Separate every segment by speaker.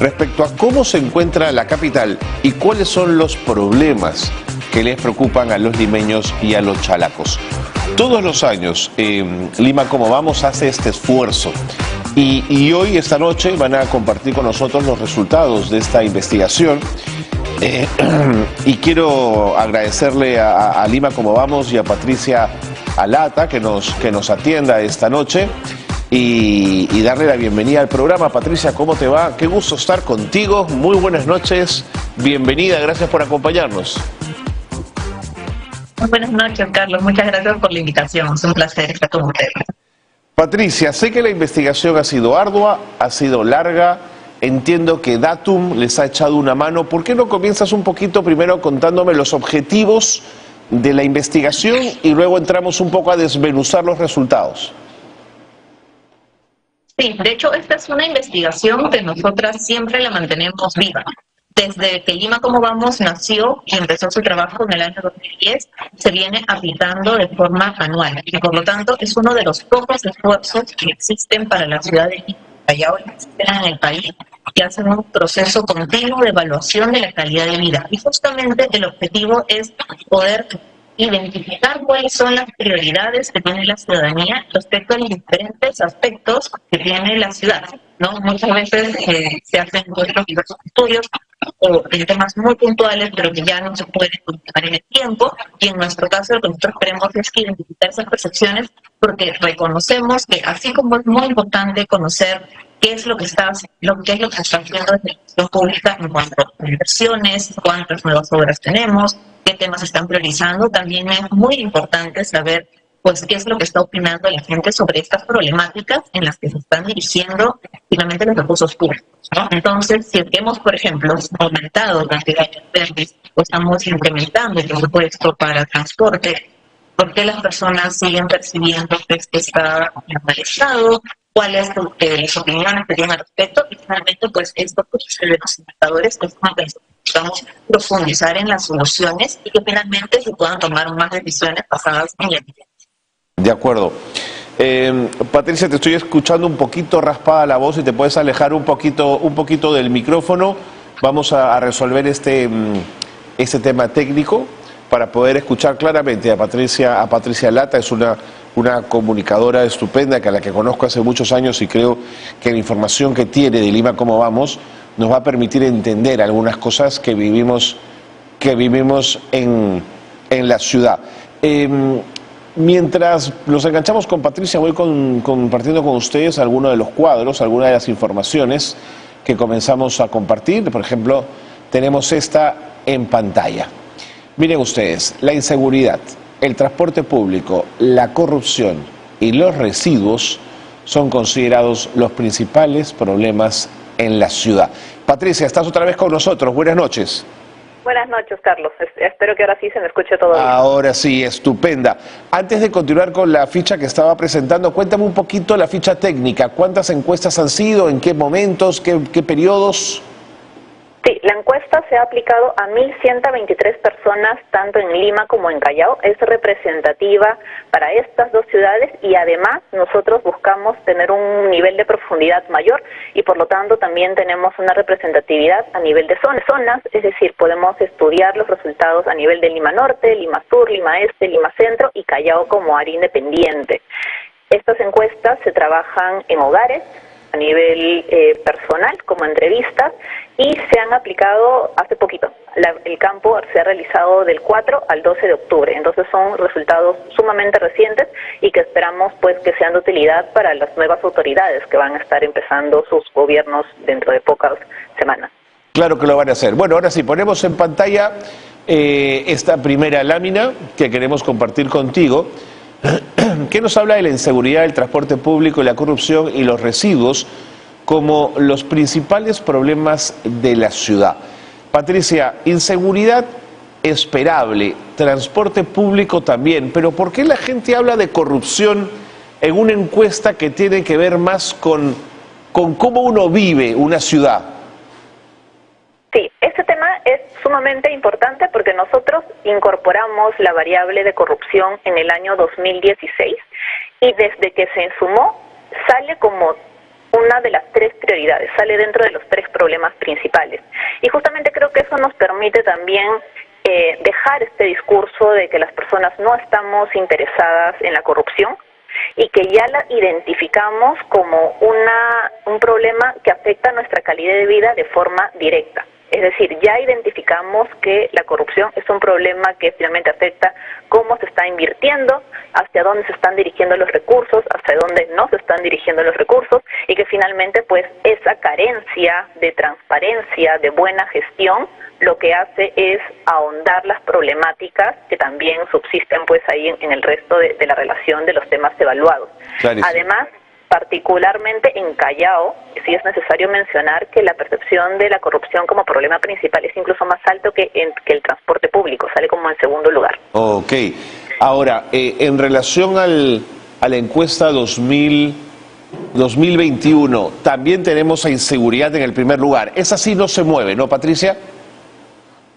Speaker 1: respecto a cómo se encuentra la capital y cuáles son los problemas que les preocupan a los limeños y a los chalacos. Todos los años, Lima Como Vamos hace este esfuerzo y hoy, esta noche, van a compartir con nosotros los resultados de esta investigación. Y quiero agradecerle a Lima Como Vamos y a Patricia Alata que nos atienda esta noche y darle la bienvenida al programa. Patricia, ¿cómo te va? Qué gusto estar contigo, muy buenas noches, bienvenida, gracias por acompañarnos.
Speaker 2: Muy buenas noches, Carlos, muchas gracias por la invitación, es un placer estar con ustedes.
Speaker 1: Patricia, sé que la investigación ha sido ardua, ha sido larga. Entiendo que Datum les ha echado una mano. ¿Por qué no comienzas un poquito primero contándome los objetivos de la investigación y luego entramos un poco a desmenuzar los resultados?
Speaker 2: Sí, de hecho esta es una investigación que nosotras siempre la mantenemos viva. Desde que Lima Como Vamos nació y empezó su trabajo en el año 2010, se viene aplicando de forma anual y por lo tanto es uno de los pocos esfuerzos que existen para la ciudad de Lima, Callao y existen en el país, que hacen un proceso continuo de evaluación de la calidad de vida. Y justamente el objetivo es poder identificar cuáles son las prioridades que tiene la ciudadanía respecto a los diferentes aspectos que tiene la ciudad, ¿no? Muchas veces se hacen otros diversos estudios o en temas muy puntuales, pero que ya no se pueden continuar en el tiempo. Y en nuestro caso, lo que nosotros queremos es que identificar esas percepciones, porque reconocemos que así como es muy importante conocer qué es lo que está haciendo desde la gestión pública en cuanto a inversiones, cuántas nuevas obras tenemos, qué temas se están priorizando, también es muy importante saber pues qué es lo que está opinando la gente sobre estas problemáticas en las que se están dirigiendo finalmente los recursos públicos, ¿no? Entonces, si hemos, por ejemplo, aumentado cantidad de verdes o estamos incrementando el presupuesto para transporte, ¿por qué las personas siguen percibiendo que esto está en mal estado? ¿Cuáles son las opiniones que tienen al respecto? Y finalmente, pues esto pues, de los indicadores que vamos a profundizar en las soluciones y que finalmente se puedan tomar más decisiones basadas en la evidencia.
Speaker 1: De acuerdo. Patricia, te estoy escuchando un poquito raspada la voz y te puedes alejar un poquito del micrófono. Vamos a resolver este tema técnico para poder escuchar claramente a Patricia Lata. Es una comunicadora estupenda que a la que conozco hace muchos años y creo que la información que tiene de Lima Como Vamos nos va a permitir entender algunas cosas que vivimos en la ciudad. Mientras nos enganchamos con Patricia, voy compartiendo con ustedes algunos de los cuadros, algunas de las informaciones que comenzamos a compartir. Por ejemplo, tenemos esta en pantalla. Miren ustedes, la inseguridad, el transporte público, la corrupción y los residuos son considerados los principales problemas en la ciudad. Patricia, estás otra vez con nosotros. Buenas noches.
Speaker 3: Buenas noches, Carlos. Espero que ahora sí se me escuche todo bien.
Speaker 1: Ahora sí, estupenda. Antes de continuar con la ficha que estaba presentando, cuéntame un poquito la ficha técnica. ¿Cuántas encuestas han sido? ¿En qué momentos? ¿Qué periodos?
Speaker 3: Sí, la encuesta se ha aplicado a 1.123 personas, tanto en Lima como en Callao. Es representativa para estas dos ciudades y además nosotros buscamos tener un nivel de profundidad mayor y por lo tanto también tenemos una representatividad a nivel de zonas, es decir, podemos estudiar los resultados a nivel de Lima Norte, Lima Sur, Lima Este, Lima Centro y Callao como área independiente. Estas encuestas se trabajan en hogares, a nivel personal, como entrevistas, y se han aplicado hace poquito. El campo se ha realizado del 4 al 12 de octubre, entonces son resultados sumamente recientes y que esperamos pues que sean de utilidad para las nuevas autoridades que van a estar empezando sus gobiernos dentro de pocas semanas.
Speaker 1: Claro que lo van a hacer. Bueno, ahora sí, ponemos en pantalla esta primera lámina que queremos compartir contigo, que nos habla de la inseguridad, el transporte público, la corrupción y los residuos como los principales problemas de la ciudad. Patricia, inseguridad esperable, transporte público también, pero ¿por qué la gente habla de corrupción en una encuesta que tiene que ver más con cómo uno vive una ciudad?
Speaker 3: Sí, este tema es sumamente importante porque nosotros incorporamos la variable de corrupción en el año 2016 y desde que se sumó sale como una de las 3 prioridades, sale dentro de los 3 problemas principales. Y justamente creo que eso nos permite también dejar este discurso de que las personas no estamos interesadas en la corrupción y que ya la identificamos como un problema que afecta a nuestra calidad de vida de forma directa. Es decir, ya identificamos que la corrupción es un problema que finalmente afecta cómo se está invirtiendo, hacia dónde se están dirigiendo los recursos, hacia dónde no se están dirigiendo los recursos, y que finalmente pues esa carencia de transparencia, de buena gestión, lo que hace es ahondar las problemáticas que también subsisten pues ahí en el resto de la relación de los temas evaluados.
Speaker 1: Clarísimo.
Speaker 3: Además, particularmente en Callao, sí es necesario mencionar que la percepción de la corrupción como problema principal es incluso más alto que el transporte público, sale como en segundo lugar.
Speaker 1: Ok. Ahora, en relación a la encuesta 2021, también tenemos a inseguridad en el primer lugar. Esa sí no se mueve, ¿no, Patricia?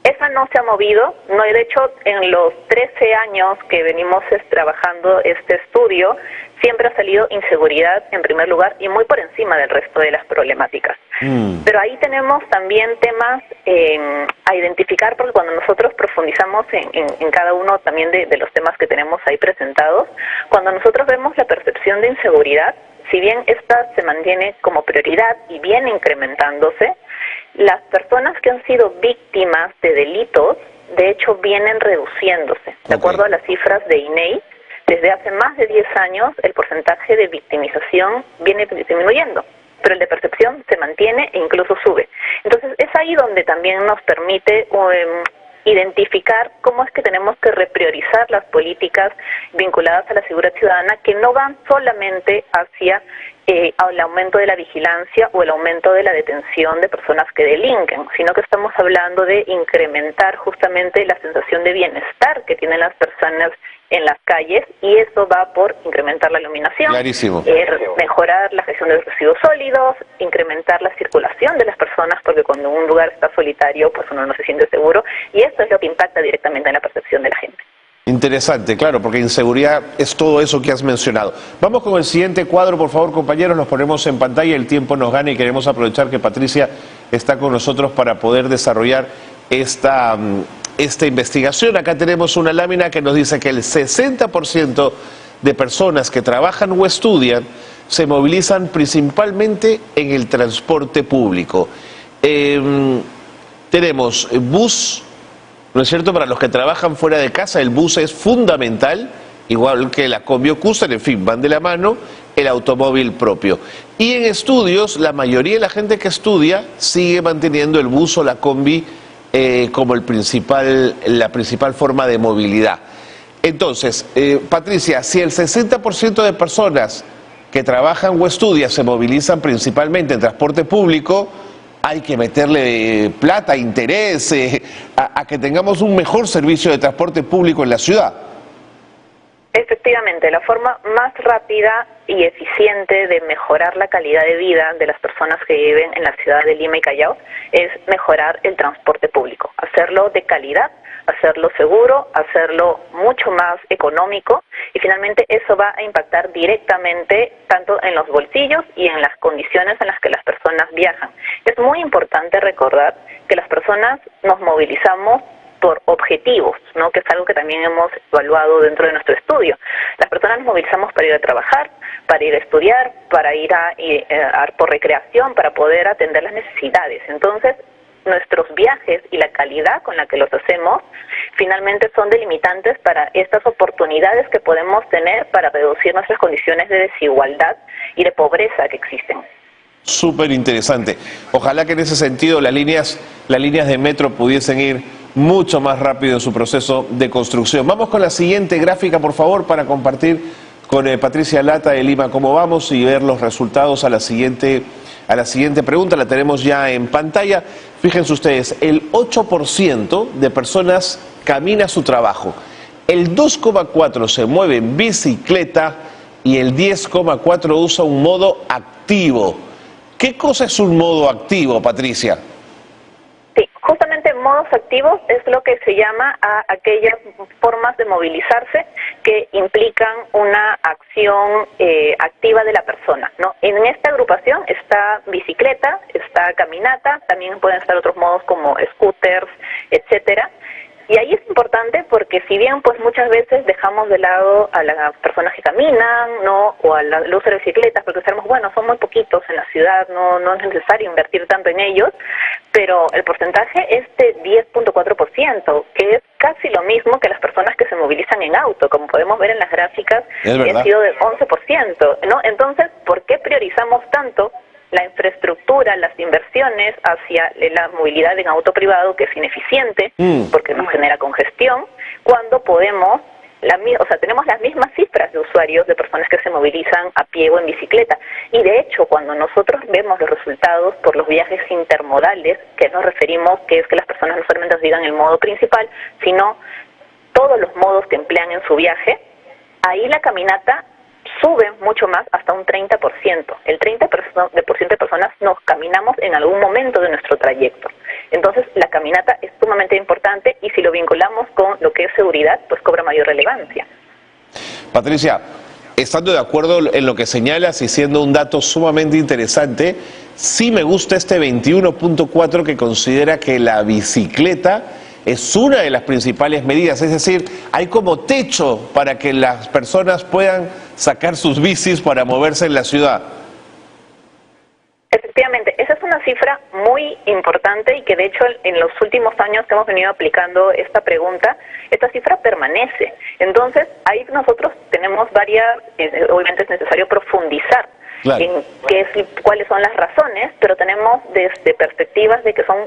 Speaker 3: Esa no se ha movido, no, de hecho en los 13 años que venimos trabajando este estudio, siempre ha salido inseguridad en primer lugar y muy por encima del resto de las problemáticas. Pero ahí tenemos también temas a identificar, porque cuando nosotros profundizamos en cada uno también de los temas que tenemos ahí presentados, cuando nosotros vemos la percepción de inseguridad, si bien esta se mantiene como prioridad y viene incrementándose, las personas que han sido víctimas de delitos, de hecho, vienen reduciéndose. De acuerdo a las cifras de INEI, desde hace más de 10 años el porcentaje de victimización viene disminuyendo, pero el de percepción se mantiene e incluso sube. Entonces, es ahí donde también nos permite identificar cómo es que tenemos que repriorizar las políticas vinculadas a la seguridad ciudadana, que no van solamente hacia el aumento de la vigilancia o el aumento de la detención de personas que delinquen, sino que estamos hablando de incrementar justamente la sensación de bienestar que tienen las personas en las calles, y eso va por incrementar la iluminación, mejorar la gestión de los residuos sólidos, incrementar la circulación de las personas, porque cuando un lugar está solitario, pues uno no se siente seguro, y eso es lo que impacta directamente en la percepción de la gente.
Speaker 1: Interesante, claro, porque inseguridad es todo eso que has mencionado. Vamos con el siguiente cuadro, por favor, compañeros, nos ponemos en pantalla, el tiempo nos gana y queremos aprovechar que Patricia está con nosotros para poder desarrollar esta investigación. Acá tenemos una lámina que nos dice que el 60% de personas que trabajan o estudian se movilizan principalmente en el transporte público. Tenemos bus, ¿no es cierto? Para los que trabajan fuera de casa, el bus es fundamental, igual que la combi o cúster, en fin, van de la mano, el automóvil propio. Y en estudios, la mayoría de la gente que estudia sigue manteniendo el bus o la combi como la principal forma de movilidad. Entonces, Patricia, si el 60% de personas que trabajan o estudian se movilizan principalmente en transporte público, hay que meterle plata, interés, a que tengamos un mejor servicio de transporte público en la ciudad.
Speaker 3: Efectivamente, la forma más rápida y eficiente de mejorar la calidad de vida de las personas que viven en la ciudad de Lima y Callao es mejorar el transporte público, hacerlo de calidad, hacerlo seguro, hacerlo mucho más económico, y finalmente eso va a impactar directamente tanto en los bolsillos y en las condiciones en las que las personas viajan. Es muy importante recordar que las personas nos movilizamos por objetivos, ¿no? Que es algo que también hemos evaluado dentro de nuestro estudio. Las personas nos movilizamos para ir a trabajar, para ir a estudiar, para ir por recreación, para poder atender las necesidades. Entonces, nuestros viajes y la calidad con la que los hacemos finalmente son delimitantes para estas oportunidades que podemos tener para reducir nuestras condiciones de desigualdad y de pobreza que existen.
Speaker 1: Súper interesante. Ojalá que en ese sentido las líneas de metro pudiesen ir mucho más rápido en su proceso de construcción. Vamos con la siguiente gráfica, por favor, para compartir con Patricia Lata de Lima cómo vamos y ver los resultados a la siguiente pregunta. La tenemos ya en pantalla. Fíjense ustedes, el 8% de personas camina a su trabajo, el 2,4% se mueve en bicicleta y el 10,4% usa un modo activo. ¿Qué cosa es un modo activo, Patricia?
Speaker 3: Sí, justamente modos activos es lo que se llama a aquellas formas de movilizarse que implican una acción activa de la persona, ¿no? En esta agrupación está bicicleta, está caminata, también pueden estar otros modos como scooters, etcétera. Y ahí es importante porque si bien pues muchas veces dejamos de lado a las personas que caminan, ¿no? O al uso de bicicletas, porque sabemos, bueno, son muy poquitos en la ciudad, no es necesario invertir tanto en ellos, pero el porcentaje es de 10.4%, que es casi lo mismo que las personas que se movilizan en auto, como podemos ver en las gráficas, ha sido del 11%, ¿no? Entonces, ¿por qué priorizamos tanto la infraestructura, las inversiones hacia la movilidad en auto privado, que es ineficiente, porque nos genera congestión, cuando podemos, tenemos las mismas cifras de usuarios, de personas que se movilizan a pie o en bicicleta? Y de hecho, cuando nosotros vemos los resultados por los viajes intermodales, que nos referimos, que es que las personas no solamente nos digan el modo principal, sino todos los modos que emplean en su viaje, ahí la caminata sube mucho más, hasta un 30%. El 30% de personas nos caminamos en algún momento de nuestro trayecto. Entonces, la caminata es sumamente importante y si lo vinculamos con lo que es seguridad, pues cobra mayor relevancia.
Speaker 1: Patricia, estando de acuerdo en lo que señalas y siendo un dato sumamente interesante, sí me gusta este 21.4 que considera que la bicicleta es una de las principales medidas, es decir, hay como techo para que las personas puedan sacar sus bicis para moverse en la ciudad.
Speaker 3: Efectivamente, esa es una cifra muy importante y que de hecho en los últimos años que hemos venido aplicando esta pregunta, esta cifra permanece. Entonces, ahí nosotros tenemos varias, obviamente es necesario profundizar en cuáles son las razones, pero tenemos desde perspectivas de que son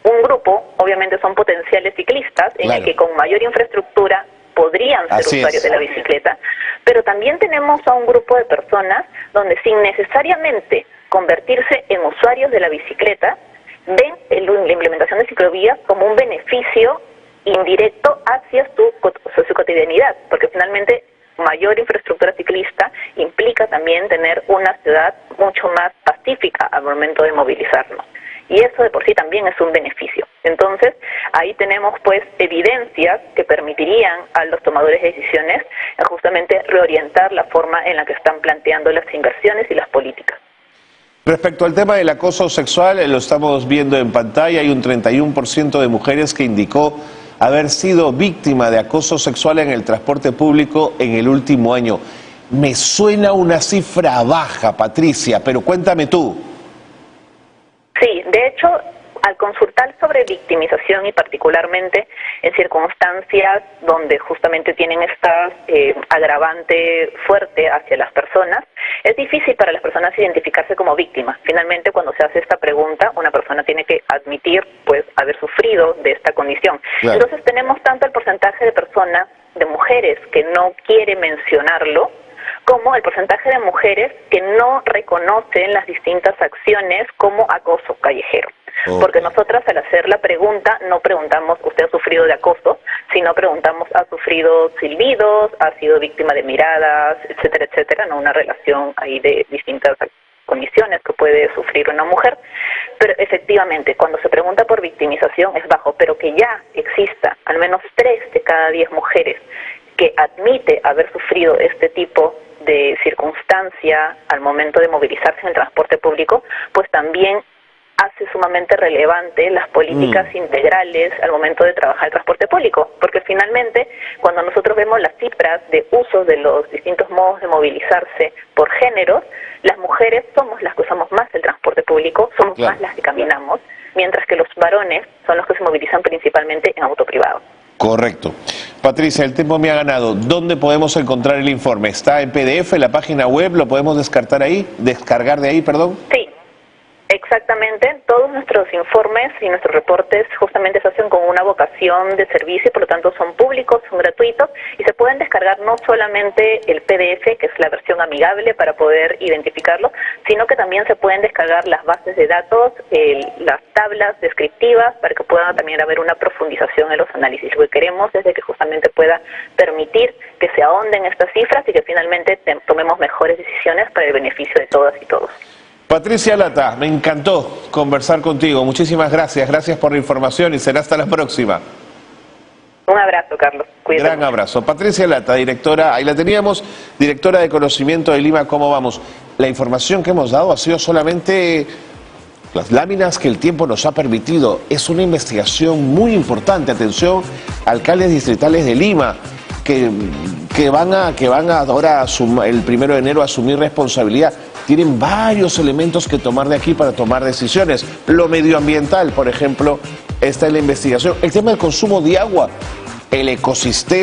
Speaker 3: un grupo, obviamente son potenciales ciclistas, en el que con mayor infraestructura podrían ser usuarios de la bicicleta, pero también tenemos a un grupo de personas donde sin necesariamente convertirse en usuarios de la bicicleta, ven la implementación de ciclovías como un beneficio indirecto hacia su cotidianidad, porque finalmente mayor infraestructura ciclista implica también tener una ciudad mucho más pacífica al momento de movilizarnos. Y eso de por sí también es un beneficio. Entonces, ahí tenemos pues evidencias que permitirían a los tomadores de decisiones justamente reorientar la forma en la que están planteando las inversiones y las políticas.
Speaker 1: Respecto al tema del acoso sexual, lo estamos viendo en pantalla, hay un 31% de mujeres que indicó haber sido víctima de acoso sexual en el transporte público en el último año. Me suena una cifra baja, Patricia, pero cuéntame tú.
Speaker 3: Sí, de hecho, al consultar sobre victimización y particularmente en circunstancias donde justamente tienen esta agravante fuerte hacia las personas, es difícil para las personas identificarse como víctimas. Finalmente, cuando se hace esta pregunta, una persona tiene que admitir pues haber sufrido de esta condición. Claro. Entonces tenemos tanto el porcentaje de personas, de mujeres que no quiere mencionarlo, como el porcentaje de mujeres que no reconocen las distintas acciones como acoso callejero. Porque nosotras al hacer la pregunta no preguntamos ¿usted ha sufrido de acoso?, sino preguntamos ¿ha sufrido silbidos?, ¿ha sido víctima de miradas?, etcétera, etcétera, no una relación ahí de distintas condiciones que puede sufrir una mujer. Pero efectivamente, cuando se pregunta por victimización es bajo, pero que ya exista al menos 3 de cada 10 mujeres que admite haber sufrido este tipo de circunstancia al momento de movilizarse en el transporte público, pues también hace sumamente relevante las políticas integrales al momento de trabajar el transporte público, porque finalmente cuando nosotros vemos las cifras de uso de los distintos modos de movilizarse por géneros, las mujeres somos las que usamos más el transporte público, somos más las que caminamos, mientras que los varones son los que se movilizan principalmente en auto privado.
Speaker 1: Correcto. Patricia, el tiempo me ha ganado. ¿Dónde podemos encontrar el informe? ¿Está en PDF, en la página web? ¿Lo podemos descargar de ahí, perdón?
Speaker 3: Sí, exactamente. Todos nuestros informes y nuestros reportes justamente se hacen con una vocación de servicio y por lo tanto son públicos, son gratuitos y se pueden descargar no solamente el PDF, que es la versión amigable para poder identificarlo, sino que también se pueden descargar las bases de datos, las tablas descriptivas para que pueda también haber una profundización en los análisis. Lo que queremos es de que justamente pueda permitir que se ahonden estas cifras y que finalmente tomemos mejores decisiones para el beneficio de todas y todos.
Speaker 1: Patricia Lata, me encantó conversar contigo. Muchísimas gracias. Gracias por la información y será hasta la próxima.
Speaker 3: Un abrazo, Carlos. Cuídate.
Speaker 1: Gran abrazo. Patricia Lata, directora, ahí la teníamos, directora de conocimiento de Lima. ¿Cómo vamos? La información que hemos dado ha sido solamente las láminas que el tiempo nos ha permitido. Es una investigación muy importante. Atención, alcaldes distritales de Lima que van a ahora el 1 de enero a asumir responsabilidad. Tienen varios elementos que tomar de aquí para tomar decisiones. Lo medioambiental, por ejemplo, está en la investigación. El tema del consumo de agua, el ecosistema.